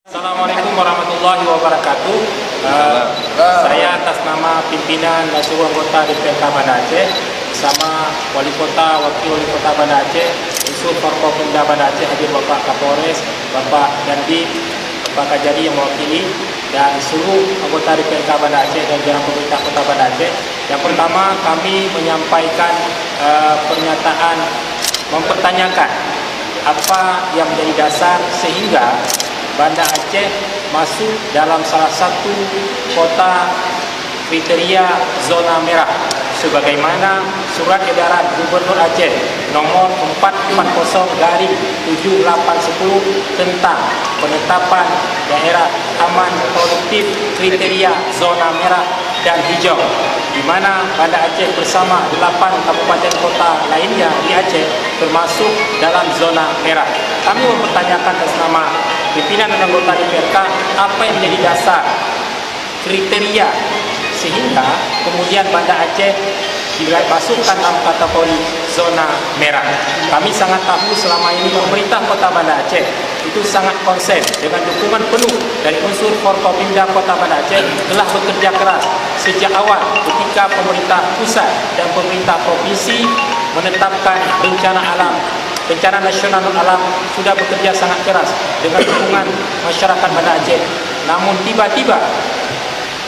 Assalamualaikum warahmatullahi wabarakatuh. Saya atas nama pimpinan dan seluruh anggota DPRK Banda Aceh bersama Wali Kota, Wakil Wali Kota Banda Aceh, unsur Forkopimda Banda Aceh, hadir Bapak Kapolres, Bapak Dandim, Bapak Kajari yang mewakili, dan seluruh anggota DPRK Banda Aceh dan jajaran pemerintah Kota Banda Aceh. Yang pertama, kami menyampaikan pernyataan mempertanyakan apa yang menjadi dasar sehingga Banda Aceh masuk dalam salah satu kota kriteria zona merah sebagaimana Surat Edaran Gubernur Aceh nomor 440/7810 tentang penetapan daerah aman produktif kriteria zona merah dan hijau, di mana Banda Aceh bersama 8 kabupaten kota lainnya di Aceh termasuk dalam zona merah. Kami mempertanyakan atas nama pimpinan dan anggota DPRK apa yang menjadi dasar kriteria sehingga kemudian Banda Aceh dimasukkan dalam kategori zona merah. Kami sangat tahu selama ini pemerintah Kota Banda Aceh itu sangat konsen dengan dukungan penuh dari unsur Forkopimda Kota Banda Aceh telah bekerja keras sejak awal ketika pemerintah pusat dan pemerintah provinsi menetapkan bencana nasional alam sudah bekerja sangat keras dengan dukungan masyarakat Banda Aceh. Namun tiba-tiba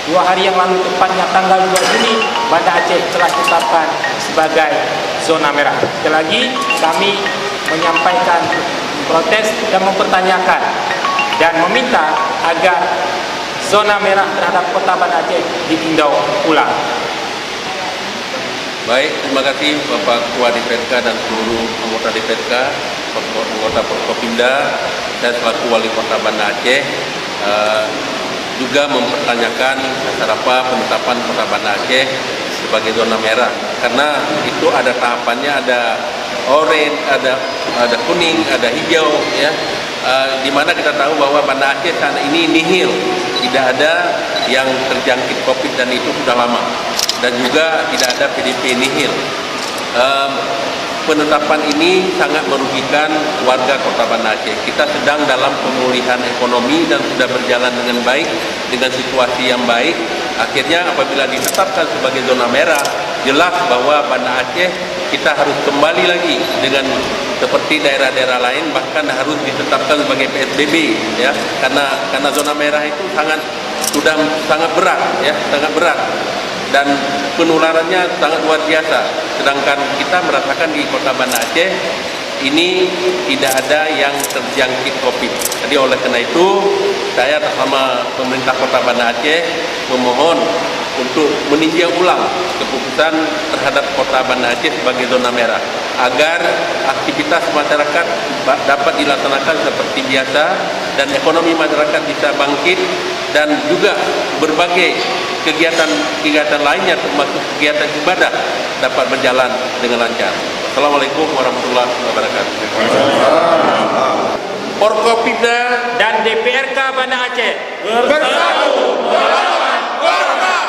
2 hari yang lalu, tepatnya tanggal 2 Juni, Banda Aceh telah ditetapkan sebagai zona merah. Sekali lagi kami menyampaikan protes dan mempertanyakan dan meminta agar zona merah terhadap Kota Banda Aceh ditinjau ulang. Baik, terima kasih Bapak Ketua DPRK dan seluruh anggota DPRK, anggota Forkopimda, dan selaku Wali Kota Banda Aceh juga mempertanyakan dasar apa penetapan Kota Banda Aceh sebagai zona merah, karena itu ada tahapannya, ada oranye, ada kuning, ada hijau, ya. Di mana kita tahu bahwa Banda Aceh saat ini nihil, tidak ada yang terjangkit COVID dan itu sudah lama, dan juga tidak ada PDP nihil. Penetapan ini sangat merugikan warga Kota Banda Aceh. Kita sedang dalam pemulihan ekonomi dan sudah berjalan dengan baik, dengan situasi yang baik. Akhirnya apabila ditetapkan sebagai zona merah, jelas bahwa Banda Aceh kita harus kembali lagi dengan seperti daerah-daerah lain, bahkan harus ditetapkan sebagai PSBB, ya, karena zona merah itu sudah sangat berat, ya, sangat berat, dan penularannya sangat luar biasa. Sedangkan kita merasakan di Kota Banda Aceh ini tidak ada yang terjangkit COVID. Jadi oleh karena itu saya atas nama pemerintah Kota Banda Aceh memohon untuk meninjau ulang keputusan terhadap Kota Banda Aceh sebagai zona merah agar aktivitas masyarakat dapat dilaksanakan seperti biasa dan ekonomi masyarakat bisa bangkit, dan juga berbagai kegiatan lainnya termasuk kegiatan ibadah dapat berjalan dengan lancar. Assalamualaikum warahmatullahi wabarakatuh. Forkopimda dan DPRK Banda Aceh bersatu melawan corona.